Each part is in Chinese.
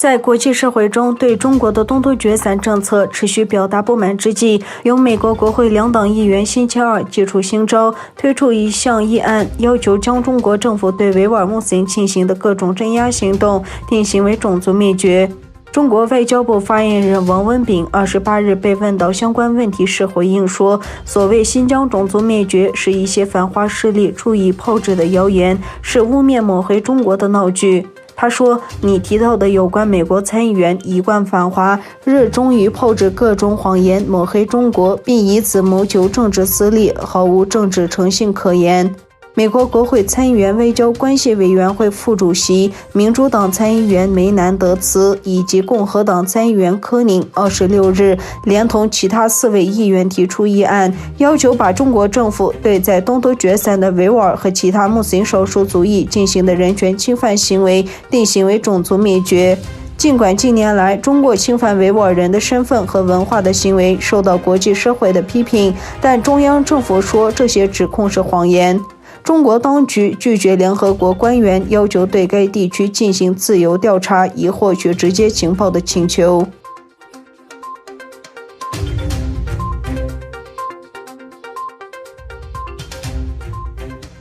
在国际社会中对中国的东突厥三政策持续表达不满之际，由美国国会两党议员星期二祭出新招，推出一项议案，要求将中国政府对维吾尔穆斯林进行的各种镇压行动定性为种族灭绝。中国外交部发言人王文炳28日被问到相关问题时回应说，所谓新疆种族灭绝是一些反华势力注意炮制的谣言，是污蔑抹黑中国的闹剧。他说，你提到的有关美国参议员一贯反华，热衷于炮制各种谎言抹黑中国，并以此谋求政治私利，毫无政治诚信可言。美国国会参议员外交关系委员会副主席、民主党参议员梅南德茨以及共和党参议员科宁26日连同其他4位议员提出议案，要求把中国政府对在东突厥散的维吾尔和其他穆斯林少数族裔进行的人权侵犯行为定性为种族灭绝。尽管近年来中国侵犯维吾尔人的身份和文化的行为受到国际社会的批评，但中央政府说这些指控是谎言。中国当局拒绝联合国官员要求对该地区进行自由调查以获取直接情报的请求。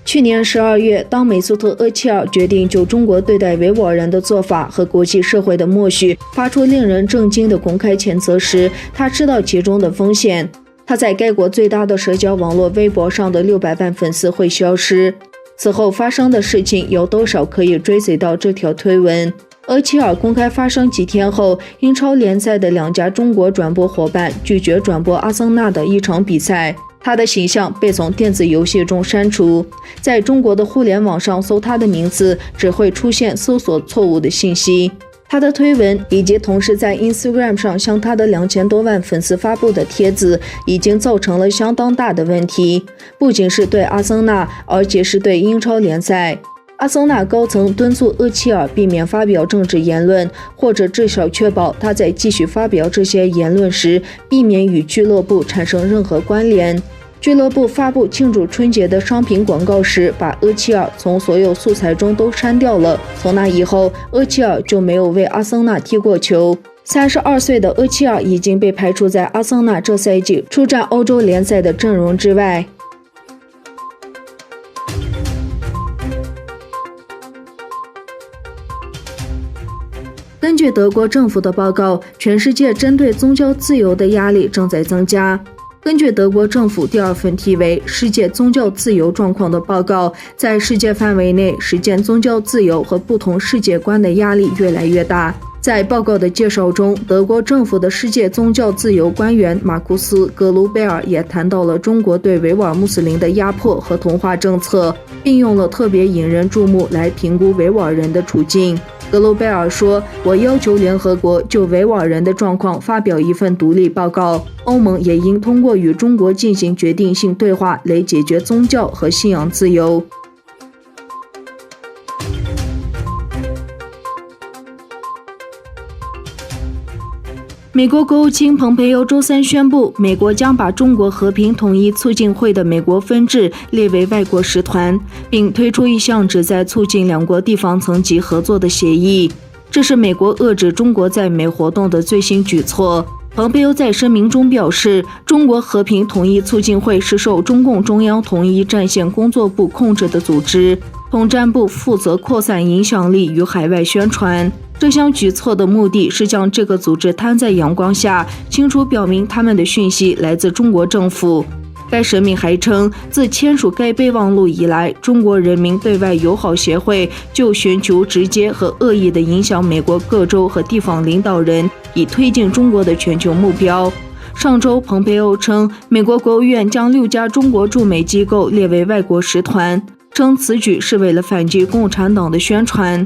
去年12月，当美苏特·厄齐尔决定就中国对待维吾尔人的做法和国际社会的默许发出令人震惊的公开谴责时，他知道其中的风险。他在该国最大的社交网络微博上的600万粉丝会消失。此后发生的事情有多少可以追随到这条推文。厄齐尔公开发声几天后，英超联赛的2家中国转播伙伴拒绝转播阿森纳的一场比赛，他的形象被从电子游戏中删除。在中国的互联网上搜他的名字，只会出现搜索错误的信息。他的推文以及同时在 Instagram 上向他的2000多万粉丝发布的帖子，已经造成了相当大的问题，不仅是对阿森纳，而且是对英超联赛。阿森纳高层敦促厄齐尔避免发表政治言论，或者至少确保他在继续发表这些言论时，避免与俱乐部产生任何关联。俱乐部发布庆祝春节的商品广告时，把厄齐尔从所有素材中都删掉了。从那以后，厄齐尔就没有为阿森纳踢过球。32岁的厄齐尔已经被排除在阿森纳这赛季出战欧洲联赛的阵容之外。根据德国政府的报告，全世界针对宗教自由的压力正在增加。根据德国政府第2份题为《世界宗教自由状况》的报告，在世界范围内实践宗教自由和不同世界观的压力越来越大。在报告的介绍中，德国政府的世界宗教自由官员马库斯·格鲁贝尔也谈到了中国对维吾尔穆斯林的压迫和同化政策，并用了特别引人注目来评估维吾尔人的处境。格鲁贝尔说，我要求联合国就维吾尔人的状况发表一份独立报告，欧盟也应通过与中国进行决定性对话来解决宗教和信仰自由。美国国务卿蓬佩奥周三宣布，美国将把中国和平统一促进会的美国分支列为外国使团，并推出一项旨在促进2国地方层级合作的协议。这是美国遏制中国在美活动的最新举措。蓬佩奥在声明中表示，中国和平统一促进会是受中共中央统一战线工作部控制的组织，统战部负责扩散影响力与海外宣传。这项举措的目的是将这个组织摊在阳光下，清楚表明他们的讯息来自中国政府。该声明还称，自签署该备忘录以来，中国人民对外友好协会就寻求直接和恶意地影响美国各州和地方领导人，以推进中国的全球目标。上周，蓬佩奥称，美国国务院将6家中国驻美机构列为外国使团，称此举是为了反击共产党的宣传。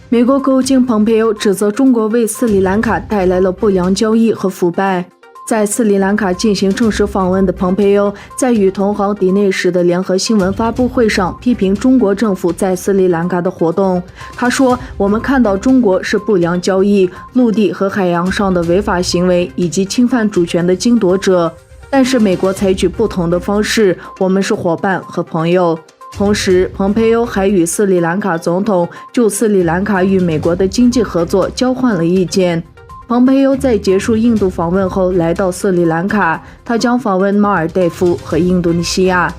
美国国务卿蓬佩奥指责中国为斯里兰卡带来了不良交易和腐败。在斯里兰卡进行正式访问的蓬佩奥，在与同行迪内时的联合新闻发布会上批评中国政府在斯里兰卡的活动。他说，我们看到中国是不良交易、陆地和海洋上的违法行为以及侵犯主权的争夺者。但是美国采取不同的方式，我们是伙伴和朋友。同时，蓬佩奥还与斯里兰卡总统就斯里兰卡与美国的经济合作交换了意见。蓬佩奥在结束印度访问后来到斯里兰卡，他将访问马尔代夫和印度尼西亚。